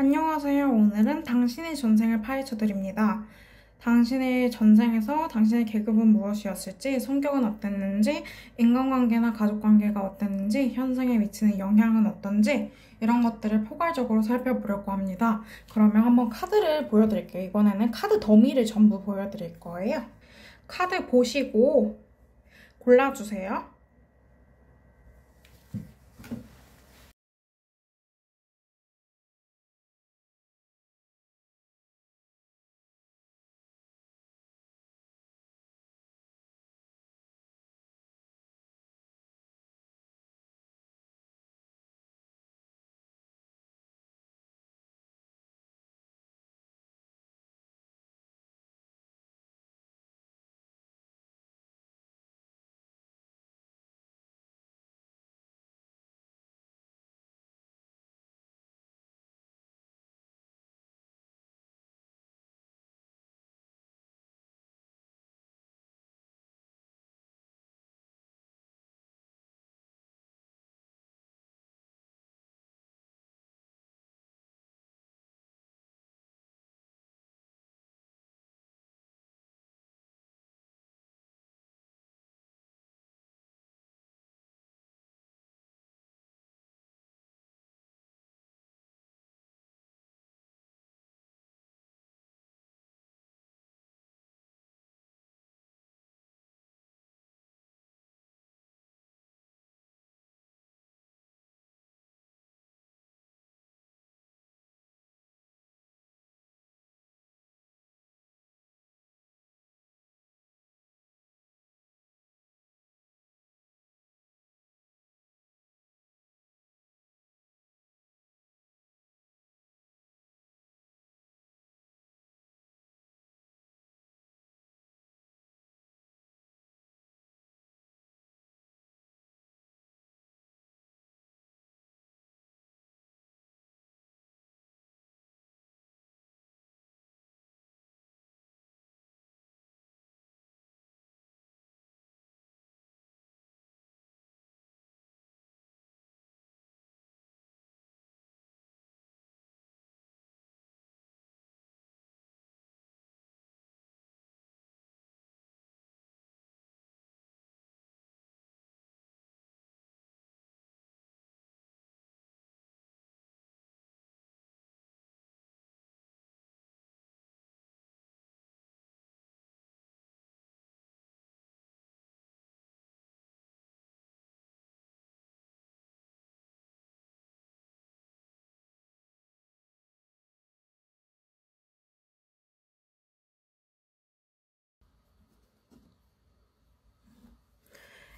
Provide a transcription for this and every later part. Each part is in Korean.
안녕하세요. 오늘은 당신의 전생을 파헤쳐드립니다. 당신의 전생에서 당신의 계급은 무엇이었을지, 성격은 어땠는지, 인간관계나 가족관계가 어땠는지, 현생에 미치는 영향은 어떤지 이런 것들을 포괄적으로 살펴보려고 합니다. 그러면 한번 카드를 보여드릴게요. 이번에는 카드 더미를 전부 보여드릴 거예요. 카드 보시고 골라주세요.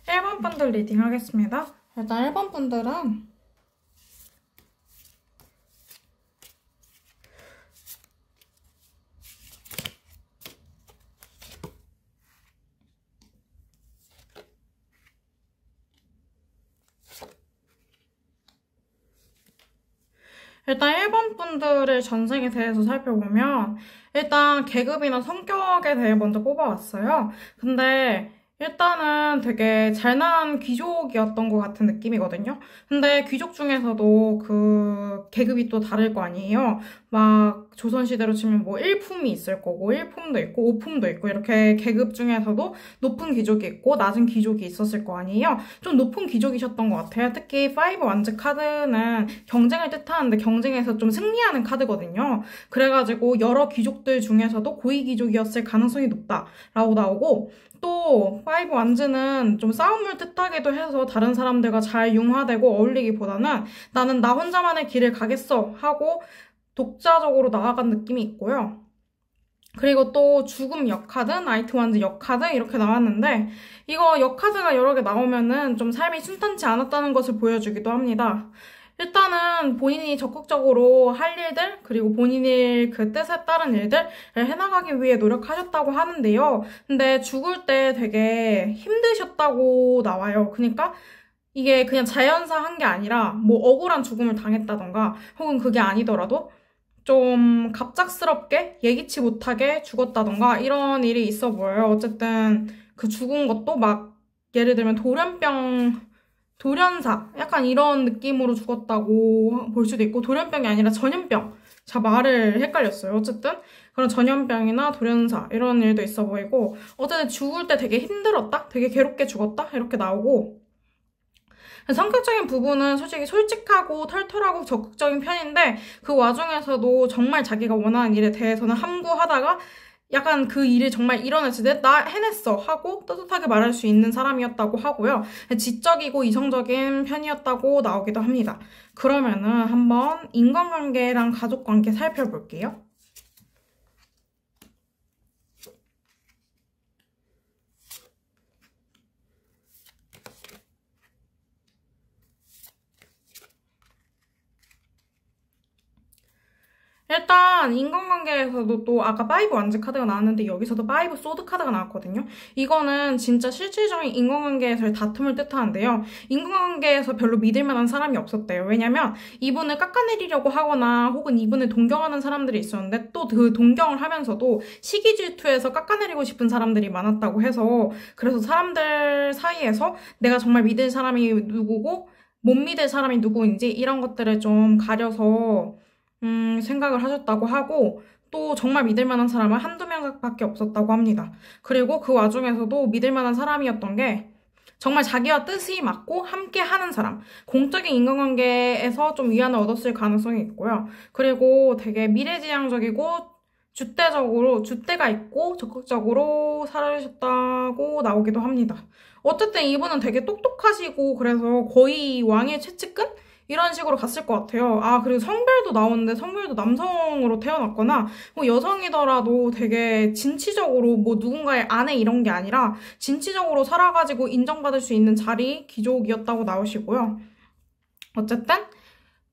1번 분들 리딩 하겠습니다. 일단 1번 분들은 일단 1번 분들의 전생에 대해서 살펴보면 일단 계급이나 성격에 대해 먼저 뽑아왔어요. 근데 일단은 되게 잘난 귀족이었던 것 같은 느낌이거든요. 근데 귀족 중에서도 그 계급이 또 다를 거 아니에요. 막 조선시대로 치면 뭐 1품이 있을 거고 1품도 있고 5품도 있고 이렇게 계급 중에서도 높은 귀족이 있고 낮은 귀족이 있었을 거 아니에요. 좀 높은 귀족이셨던 것 같아요. 특히 5 완즈 카드는 경쟁을 뜻하는데 경쟁에서 좀 승리하는 카드거든요. 그래가지고 여러 귀족들 중에서도 고위 귀족이었을 가능성이 높다라고 나오고 또 5 완즈는 좀 싸움을 뜻하기도 해서 다른 사람들과 잘 융화되고 어울리기보다는 나는 나 혼자만의 길을 가겠어 하고 독자적으로 나아간 느낌이 있고요. 그리고 또 죽음 역카드, 나이트 완즈 역카드 이렇게 나왔는데 이거 역카드가 여러 개 나오면은 좀 삶이 순탄치 않았다는 것을 보여주기도 합니다. 일단은 본인이 적극적으로 할 일들, 그리고 본인의 그 뜻에 따른 일들을 해나가기 위해 노력하셨다고 하는데요. 근데 죽을 때 되게 힘드셨다고 나와요. 그러니까 이게 그냥 자연사 한 게 아니라 뭐 억울한 죽음을 당했다던가 혹은 그게 아니더라도 좀 갑작스럽게 예기치 못하게 죽었다던가 이런 일이 있어 보여요. 어쨌든 그 죽은 것도 막 예를 들면 돌연사 약간 이런 느낌으로 죽었다고 볼 수도 있고 돌연병이 아니라 전염병. 자, 말을 헷갈렸어요. 어쨌든 그런 전염병이나 돌연사 이런 일도 있어 보이고 어쨌든 죽을 때 되게 힘들었다? 되게 괴롭게 죽었다? 이렇게 나오고 성격적인 부분은 솔직히 솔직하고 털털하고 적극적인 편인데 그 와중에서도 정말 자기가 원하는 일에 대해서는 함구하다가 약간 그 일을 정말 이뤄냈을 때 나 해냈어 하고 떳떳하게 말할 수 있는 사람이었다고 하고요. 지적이고 이성적인 편이었다고 나오기도 합니다. 그러면은 한번 인간관계랑 가족관계 살펴볼게요. 일단 인간관계에서도 또 아까 파이브 완즈 카드가 나왔는데 여기서도 파이브 소드 카드가 나왔거든요. 이거는 진짜 실질적인 인간관계에서의 다툼을 뜻하는데요. 인간관계에서 별로 믿을 만한 사람이 없었대요. 왜냐면 이분을 깎아내리려고 하거나 혹은 이분을 동경하는 사람들이 있었는데 또 그 동경을 하면서도 시기 질투해서 깎아내리고 싶은 사람들이 많았다고 해서 그래서 사람들 사이에서 내가 정말 믿을 사람이 누구고 못 믿을 사람이 누구인지 이런 것들을 좀 가려서 생각을 하셨다고 하고 또 정말 믿을 만한 사람은 한두 명밖에 없었다고 합니다. 그리고 그 와중에서도 믿을 만한 사람이었던 게 정말 자기와 뜻이 맞고 함께 하는 사람. 공적인 인간관계에서 좀 위안을 얻었을 가능성이 있고요. 그리고 되게 미래지향적이고 주대가 있고 적극적으로 살아주셨다고 나오기도 합니다. 어쨌든 이분은 되게 똑똑하시고 그래서 거의 왕의 최측근? 이런 식으로 갔을 것 같아요. 아, 그리고 성별도 나오는데 성별도 남성으로 태어났거나 뭐 여성이더라도 되게 진취적으로 뭐 누군가의 아내 이런 게 아니라 진취적으로 살아가지고 인정받을 수 있는 자리 귀족이었다고 나오시고요. 어쨌든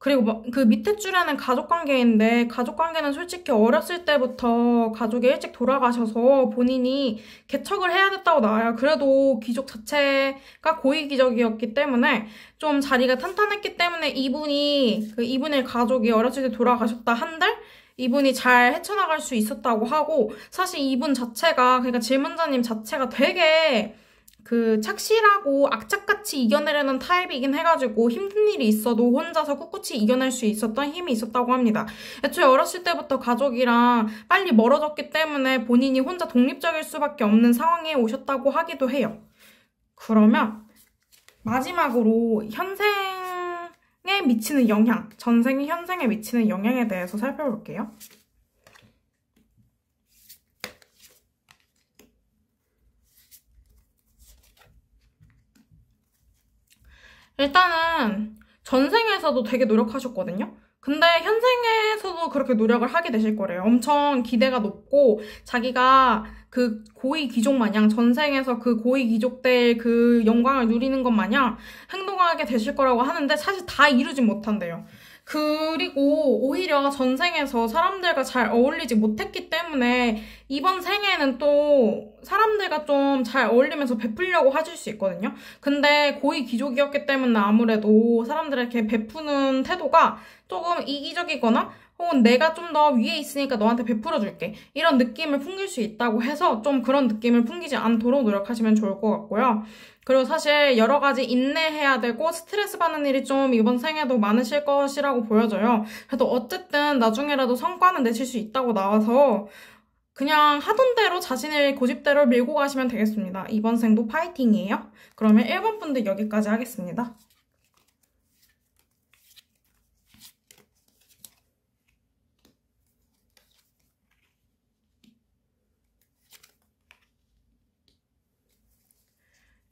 그리고 그 밑에 줄에는 가족관계인데 가족관계는 솔직히 어렸을 때부터 가족이 일찍 돌아가셔서 본인이 개척을 해야 됐다고 나와요. 그래도 귀족 자체가 고위 귀족이었기 때문에 좀 자리가 탄탄했기 때문에 이분의 가족이 어렸을 때 돌아가셨다 한들 이분이 잘 헤쳐나갈 수 있었다고 하고 사실 이분 자체가 그러니까 질문자님 자체가 되게 그 착실하고 악착같이 이겨내려는 타입이긴 해가지고 힘든 일이 있어도 혼자서 꿋꿋이 이겨낼 수 있었던 힘이 있었다고 합니다. 애초에 어렸을 때부터 가족이랑 빨리 멀어졌기 때문에 본인이 혼자 독립적일 수밖에 없는 상황에 오셨다고 하기도 해요. 그러면 마지막으로 현생에 미치는 영향, 전생이 현생에 미치는 영향에 대해서 살펴볼게요. 일단은 전생에서도 되게 노력하셨거든요. 근데 현생에서도 그렇게 노력을 하게 되실 거래요. 엄청 기대가 높고 자기가 그 고위 귀족 마냥 전생에서 그 고위 귀족들 그 영광을 누리는 것 마냥 행동하게 되실 거라고 하는데 사실 다 이루진 못한대요. 그리고 오히려 전생에서 사람들과 잘 어울리지 못했기 때문에 이번 생에는 또 사람들과 좀 잘 어울리면서 베풀려고 하실 수 있거든요. 근데 고위 귀족이었기 때문에 아무래도 사람들에게 베푸는 태도가 조금 이기적이거나 혹은 내가 좀 더 위에 있으니까 너한테 베풀어줄게. 이런 느낌을 풍길 수 있다고 해서 좀 그런 느낌을 풍기지 않도록 노력하시면 좋을 것 같고요. 그리고 사실 여러 가지 인내해야 되고 스트레스 받는 일이 좀 이번 생에도 많으실 것이라고 보여져요. 그래도 어쨌든 나중에라도 성과는 내실 수 있다고 나와서 그냥 하던 대로 자신의 고집대로 밀고 가시면 되겠습니다. 이번 생도 파이팅이에요. 그러면 1번 분들 여기까지 하겠습니다.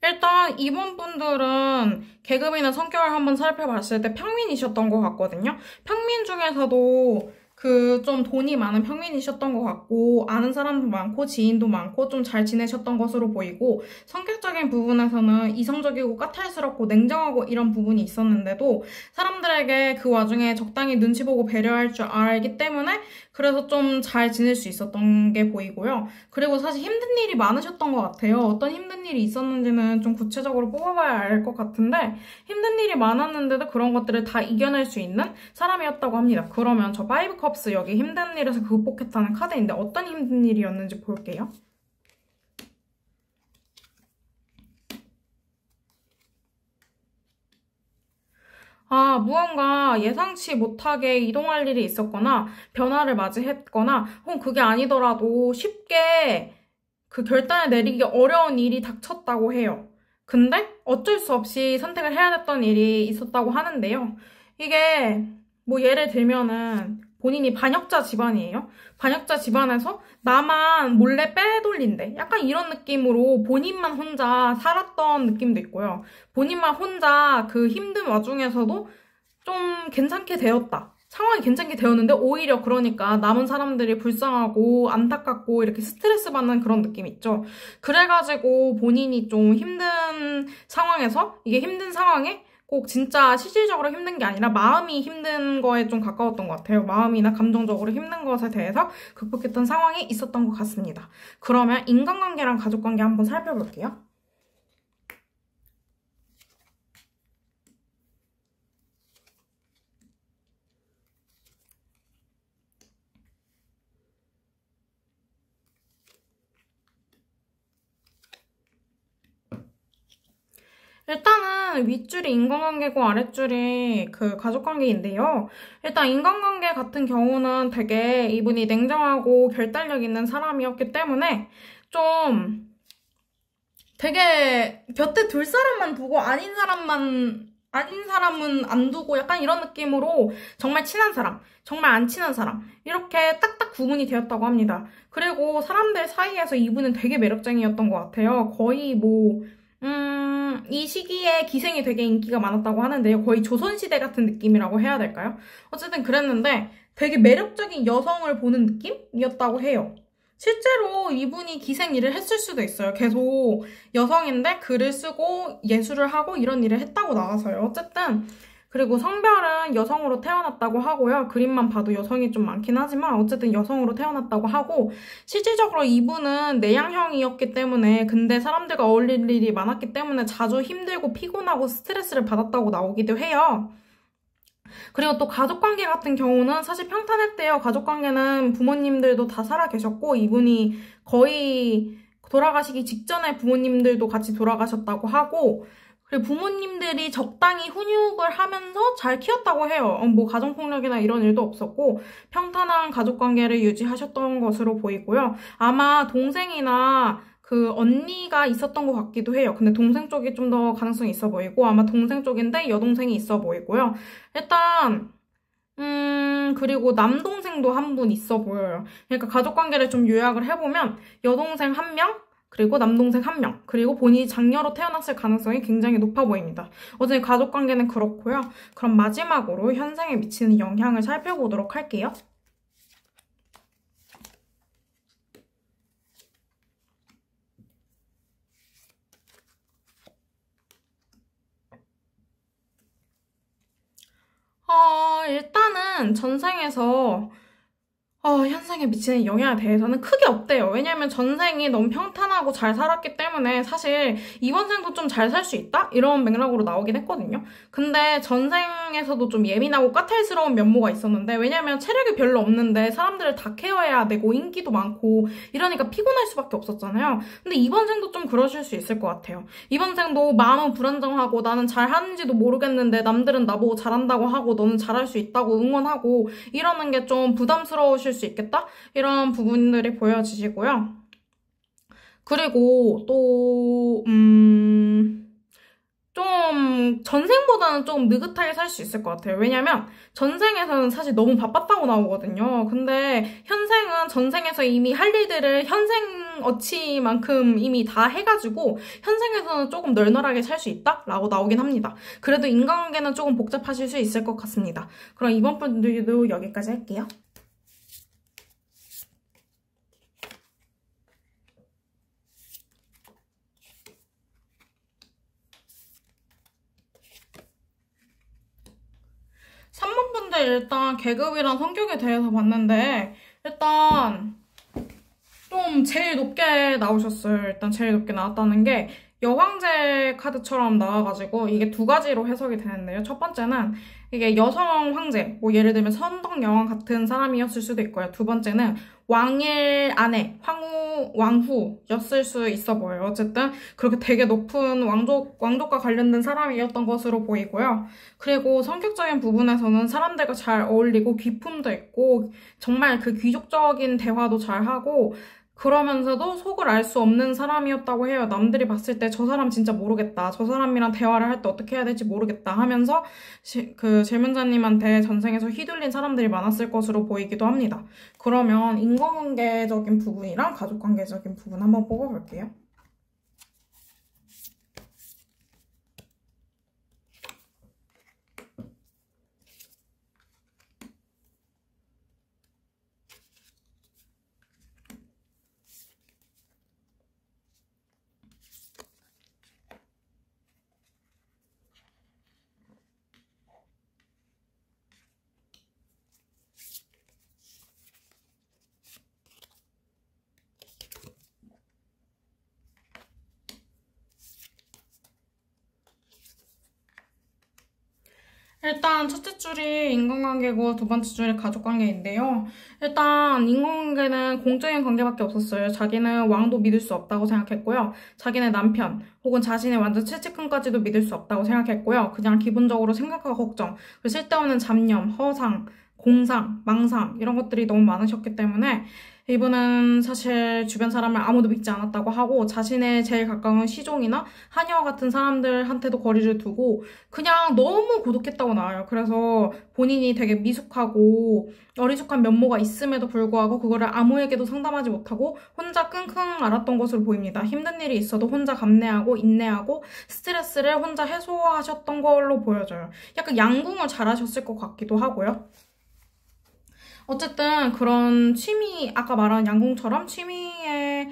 일단 이번 분들은 계급이나 성격을 한번 살펴봤을 때 평민이셨던 것 같거든요. 평민 중에서도 그 좀 돈이 많은 평민이셨던 것 같고 아는 사람도 많고 지인도 많고 좀 잘 지내셨던 것으로 보이고 성격적인 부분에서는 이성적이고 까탈스럽고 냉정하고 이런 부분이 있었는데도 사람들에게 그 와중에 적당히 눈치 보고 배려할 줄 알기 때문에 그래서 좀 잘 지낼 수 있었던 게 보이고요. 그리고 사실 힘든 일이 많으셨던 것 같아요. 어떤 힘든 일이 있었는지는 좀 구체적으로 뽑아봐야 알 것 같은데 힘든 일이 많았는데도 그런 것들을 다 이겨낼 수 있는 사람이었다고 합니다. 그러면 저 파이브 컵스 여기 힘든 일에서 극복했다는 카드인데 어떤 힘든 일이었는지 볼게요. 무언가 예상치 못하게 이동할 일이 있었거나 변화를 맞이했거나 혹은 그게 아니더라도 쉽게 그 결단을 내리기 어려운 일이 닥쳤다고 해요. 근데 어쩔 수 없이 선택을 해야 됐던 일이 있었다고 하는데요. 이게 뭐 예를 들면은 본인이 반역자 집안이에요. 반역자 집안에서 나만 몰래 빼돌린대. 약간 이런 느낌으로 본인만 혼자 살았던 느낌도 있고요. 본인만 혼자 그 힘든 와중에서도 좀 괜찮게 되었다. 상황이 괜찮게 되었는데 오히려 그러니까 남은 사람들이 불쌍하고 안타깝고 이렇게 스트레스 받는 그런 느낌 있죠. 그래가지고 본인이 좀 힘든 상황에서 이게 힘든 상황에 꼭 진짜 실질적으로 힘든 게 아니라 마음이 힘든 거에 좀 가까웠던 것 같아요. 마음이나 감정적으로 힘든 것에 대해서 극복했던 상황이 있었던 것 같습니다. 그러면 인간관계랑 가족관계 한번 살펴볼게요. 일단은 윗줄이 인간관계고 아랫줄이 그 가족관계인데요. 일단 인간관계 같은 경우는 되게 이분이 냉정하고 결단력 있는 사람이었기 때문에 좀 되게 곁에 둘 사람만 두고 아닌 사람은 안 두고 약간 이런 느낌으로 정말 친한 사람, 정말 안 친한 사람 이렇게 딱딱 구분이 되었다고 합니다. 그리고 사람들 사이에서 이분은 되게 매력쟁이였던 것 같아요. 거의 뭐 이 시기에 기생이 되게 인기가 많았다고 하는데요. 거의 조선시대 같은 느낌이라고 해야 될까요? 어쨌든 그랬는데 되게 매력적인 여성을 보는 느낌이었다고 해요. 실제로 이분이 기생 일을 했을 수도 있어요. 계속 여성인데 글을 쓰고 예술을 하고 이런 일을 했다고 나와서요. 어쨌든 그리고 성별은 여성으로 태어났다고 하고요. 그림만 봐도 여성이 좀 많긴 하지만 어쨌든 여성으로 태어났다고 하고 실질적으로 이분은 내향형이었기 때문에 근데 사람들과 어울릴 일이 많았기 때문에 자주 힘들고 피곤하고 스트레스를 받았다고 나오기도 해요. 그리고 또 가족관계 같은 경우는 사실 평탄했대요. 가족관계는 부모님들도 다 살아 계셨고 이분이 거의 돌아가시기 직전에 부모님들도 같이 돌아가셨다고 하고 그리고 부모님들이 적당히 훈육을 하면서 잘 키웠다고 해요. 뭐 가정폭력이나 이런 일도 없었고 평탄한 가족관계를 유지하셨던 것으로 보이고요. 아마 동생이나 그 언니가 있었던 것 같기도 해요. 근데 동생 쪽이 좀 더 가능성이 있어 보이고 아마 동생 쪽인데 여동생이 있어 보이고요. 일단 그리고 남동생도 한 분 있어 보여요. 그러니까 가족관계를 좀 요약을 해보면 여동생 한 명, 그리고 남동생 한 명, 그리고 본인이 장녀로 태어났을 가능성이 굉장히 높아 보입니다. 어쨌든 가족관계는 그렇고요. 그럼 마지막으로 현생에 미치는 영향을 살펴보도록 할게요. 일단은 전생에서 현생에 미치는 영향에 대해서는 크게 없대요. 왜냐면 전생이 너무 평탄하고 잘 살았기 때문에 사실 이번 생도 좀 잘 살 수 있다? 이런 맥락으로 나오긴 했거든요. 근데 전생에서도 좀 예민하고 까탈스러운 면모가 있었는데 왜냐면 체력이 별로 없는데 사람들을 다 케어해야 되고 인기도 많고 이러니까 피곤할 수밖에 없었잖아요. 근데 이번 생도 좀 그러실 수 있을 것 같아요. 이번 생도 마음은 불안정하고 나는 잘하는지도 모르겠는데 남들은 나보고 잘한다고 하고 너는 잘할 수 있다고 응원하고 이러는 게 좀 부담스러우실 수 있겠다? 이런 부분들이 보여지시고요. 그리고 또 좀 전생보다는 조금 느긋하게 살 수 있을 것 같아요. 왜냐면 전생에서는 사실 너무 바빴다고 나오거든요. 근데 현생은 전생에서 이미 할 일들을 현생어치만큼 이미 다 해가지고 현생에서는 조금 널널하게 살 수 있다라고 나오긴 합니다. 그래도 인간관계는 조금 복잡하실 수 있을 것 같습니다. 그럼 이번 분들도 여기까지 할게요. 3번 분들 일단 계급이랑 성격에 대해서 봤는데 일단 좀 제일 높게 나오셨어요. 일단 제일 높게 나왔다는 게 여황제 카드처럼 나와가지고 이게 두 가지로 해석이 되는데요. 첫 번째는 이게 여성 황제, 뭐 예를 들면 선덕여왕 같은 사람이었을 수도 있고요. 두 번째는 왕일 아내, 왕후였을 수 있어 보여요. 어쨌든 그렇게 되게 높은 왕족과 관련된 사람이었던 것으로 보이고요. 그리고 성격적인 부분에서는 사람들과 잘 어울리고 귀품도 있고 정말 그 귀족적인 대화도 잘 하고 그러면서도 속을 알 수 없는 사람이었다고 해요. 남들이 봤을 때 저 사람 진짜 모르겠다. 저 사람이랑 대화를 할 때 어떻게 해야 될지 모르겠다 하면서 그 질문자님한테 전생에서 휘둘린 사람들이 많았을 것으로 보이기도 합니다. 그러면 인간관계적인 부분이랑 가족관계적인 부분 한번 뽑아볼게요. 일단 첫째 줄이 인간관계고 두 번째 줄이 가족관계인데요. 일단 인간관계는 공적인 관계밖에 없었어요. 자기는 왕도 믿을 수 없다고 생각했고요. 자기네 남편 혹은 자신의 완전 최측근까지도 믿을 수 없다고 생각했고요. 그냥 기본적으로 생각과 걱정, 쓸데없는 잡념, 허상, 공상, 망상 이런 것들이 너무 많으셨기 때문에 이분은 사실 주변 사람을 아무도 믿지 않았다고 하고 자신의 제일 가까운 시종이나 하녀와 같은 사람들한테도 거리를 두고 그냥 너무 고독했다고 나와요. 그래서 본인이 되게 미숙하고 어리숙한 면모가 있음에도 불구하고 그거를 아무에게도 상담하지 못하고 혼자 끙끙 앓았던 것으로 보입니다. 힘든 일이 있어도 혼자 감내하고 인내하고 스트레스를 혼자 해소하셨던 걸로 보여져요. 약간 양궁을 잘하셨을 것 같기도 하고요. 어쨌든 그런 아까 말한 양궁처럼 취미에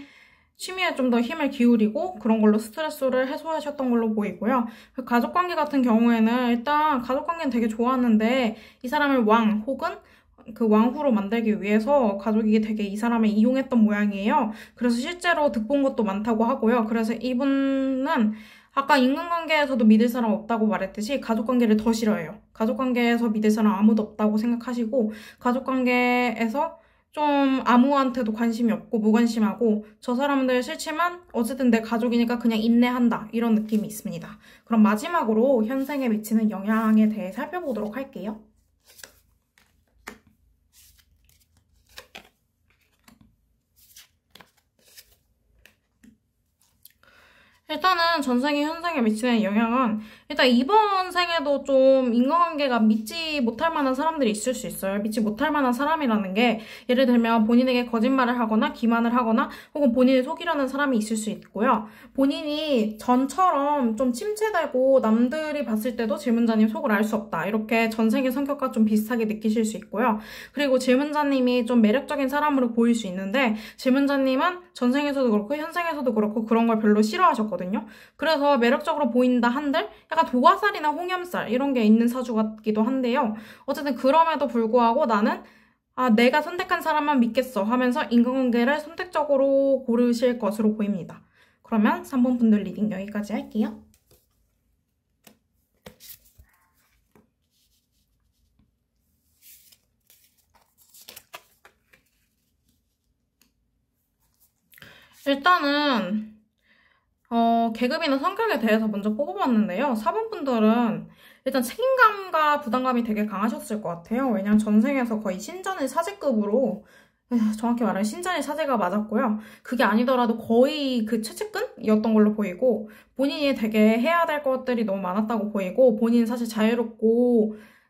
좀 더 힘을 기울이고 그런 걸로 스트레스를 해소하셨던 걸로 보이고요. 그 가족관계 같은 경우에는 일단 가족관계는 되게 좋았는데 이 사람을 왕 혹은 그 왕후로 만들기 위해서 가족이 되게 이 사람을 이용했던 모양이에요. 그래서 실제로 득본 것도 많다고 하고요. 그래서 이분은 아까 인간관계에서도 믿을 사람 없다고 말했듯이 가족관계를 더 싫어해요. 가족관계에서 믿을 사람 아무도 없다고 생각하시고 가족관계에서 좀 아무한테도 관심이 없고 무관심하고 저 사람들 싫지만 어쨌든 내 가족이니까 그냥 인내한다 이런 느낌이 있습니다. 그럼 마지막으로 현생에 미치는 영향에 대해 살펴보도록 할게요. 일단은 전생이 현생에 미치는 영향은 일단 이번 생에도 좀 인간관계가 믿지 못할 만한 사람들이 있을 수 있어요. 믿지 못할 만한 사람이라는 게 예를 들면 본인에게 거짓말을 하거나 기만을 하거나 혹은 본인을 속이려는 사람이 있을 수 있고요. 본인이 전처럼 좀 침체되고 남들이 봤을 때도 질문자님 속을 알 수 없다. 이렇게 전생의 성격과 좀 비슷하게 느끼실 수 있고요. 그리고 질문자님이 좀 매력적인 사람으로 보일 수 있는데 질문자님은 전생에서도 그렇고 현생에서도 그렇고 그런 걸 별로 싫어하셨거든요. 그래서 매력적으로 보인다 한들 약간 도화살이나 홍염살 이런 게 있는 사주 같기도 한데요. 어쨌든 그럼에도 불구하고 나는 내가 선택한 사람만 믿겠어 하면서 인간관계를 선택적으로 고르실 것으로 보입니다. 그러면 3번 분들 리딩 여기까지 할게요. 일단은 계급이나 성격에 대해서 먼저 뽑아봤는데요. 4번 분들은 일단 책임감과 부담감이 되게 강하셨을 것 같아요. 왜냐면 전생에서 거의 신전의 사제급으로 정확히 말하면 신전의 사제가 맞았고요. 그게 아니더라도 거의 그 최측근이었던 걸로 보이고 본인이 되게 해야 될 것들이 너무 많았다고 보이고 본인은 사실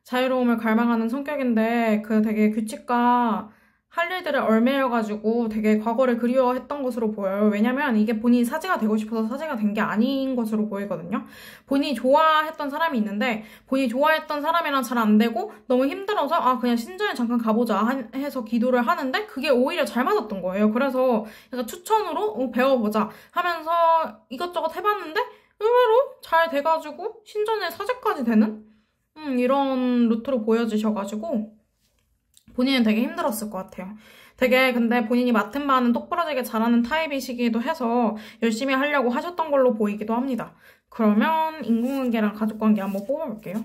자유로움을 갈망하는 성격인데 그 되게 규칙과 할 일들을 얽매여가지고 되게 과거를 그리워했던 것으로 보여요. 왜냐면 이게 본인이 사제가 되고 싶어서 사제가 된 게 아닌 것으로 보이거든요. 본인이 좋아했던 사람이 있는데 본인이 좋아했던 사람이랑 잘 안 되고 너무 힘들어서 그냥 신전에 잠깐 가보자 해서 기도를 하는데 그게 오히려 잘 맞았던 거예요. 그래서 약간 추천으로 배워보자 하면서 이것저것 해봤는데 의외로 잘 돼가지고 신전에 사제까지 되는 이런 루트로 보여지셔가지고 본인은 되게 힘들었을 것 같아요. 되게 근데 본인이 맡은 바는 똑부러지게 잘하는 타입이시기도 해서 열심히 하려고 하셨던 걸로 보이기도 합니다. 그러면 인공관계랑 가족관계 한번 뽑아볼게요.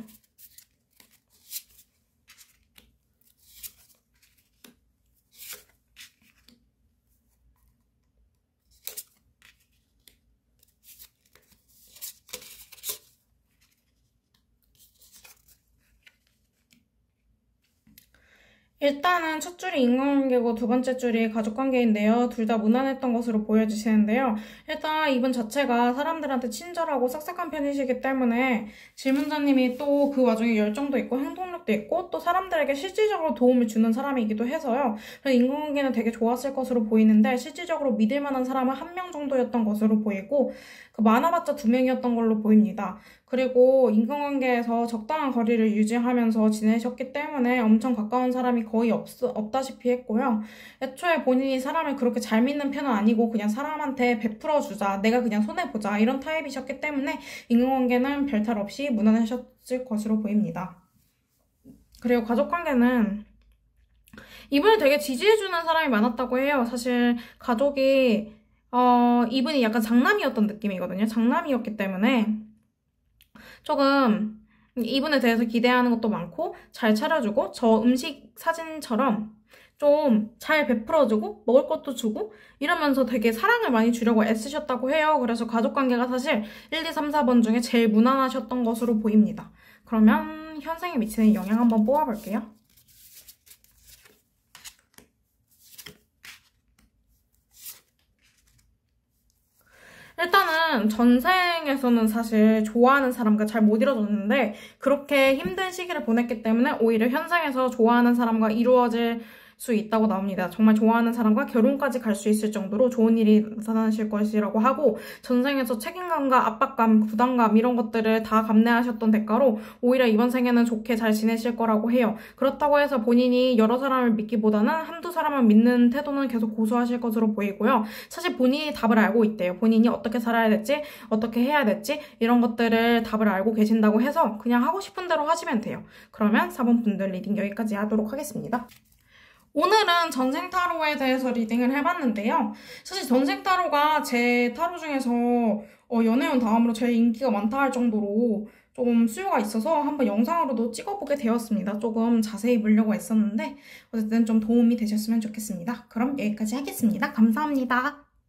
일단은 첫 줄이 인간관계고 두 번째 줄이 가족관계인데요. 둘 다 무난했던 것으로 보여지시는데요. 일단 이분 자체가 사람들한테 친절하고 싹싹한 편이시기 때문에 질문자님이 또 그 와중에 열정도 있고 행동력도 있고 또 사람들에게 실질적으로 도움을 주는 사람이기도 해서요. 그래서 인간관계는 되게 좋았을 것으로 보이는데 실질적으로 믿을 만한 사람은 한 명 정도였던 것으로 보이고 그 많아봤자 두 명이었던 걸로 보입니다. 그리고 인간관계에서 적당한 거리를 유지하면서 지내셨기 때문에 엄청 가까운 사람이 거의 없다시피 했고요. 애초에 본인이 사람을 그렇게 잘 믿는 편은 아니고 그냥 사람한테 베풀어주자, 내가 그냥 손해보자 이런 타입이셨기 때문에 인간관계는 별탈 없이 무난하셨을 것으로 보입니다. 그리고 가족관계는 이분을 되게 지지해주는 사람이 많았다고 해요. 사실 가족이 이분이 약간 장남이었던 느낌이거든요. 장남이었기 때문에 조금 이분에 대해서 기대하는 것도 많고 잘 차려주고 저 음식 사진처럼 좀 잘 베풀어주고 먹을 것도 주고 이러면서 되게 사랑을 많이 주려고 애쓰셨다고 해요. 그래서 가족관계가 사실 1, 2, 3, 4번 중에 제일 무난하셨던 것으로 보입니다. 그러면 현생에 미치는 영향 한번 뽑아볼게요. 일단은 전생에서는 사실 좋아하는 사람과 잘 못 이루어졌는데 그렇게 힘든 시기를 보냈기 때문에 오히려 현생에서 좋아하는 사람과 이루어질 수 있다고 나옵니다. 정말 좋아하는 사람과 결혼까지 갈 수 있을 정도로 좋은 일이 나타나실 것이라고 하고 전생에서 책임감과 압박감, 부담감 이런 것들을 다 감내하셨던 대가로 오히려 이번 생에는 좋게 잘 지내실 거라고 해요. 그렇다고 해서 본인이 여러 사람을 믿기보다는 한두 사람을 믿는 태도는 계속 고수하실 것으로 보이고요. 사실 본인이 답을 알고 있대요. 본인이 어떻게 살아야 될지, 어떻게 해야 될지 이런 것들을 답을 알고 계신다고 해서 그냥 하고 싶은 대로 하시면 돼요. 그러면 4번 분들 리딩 여기까지 하도록 하겠습니다. 오늘은 전생 타로에 대해서 리딩을 해봤는데요. 사실 전생 타로가 제 타로 중에서 연애운 다음으로 제일 인기가 많다 할 정도로 조금 수요가 있어서 한번 영상으로도 찍어보게 되었습니다. 조금 자세히 보려고 했었는데 어쨌든 좀 도움이 되셨으면 좋겠습니다. 그럼 여기까지 하겠습니다. 감사합니다.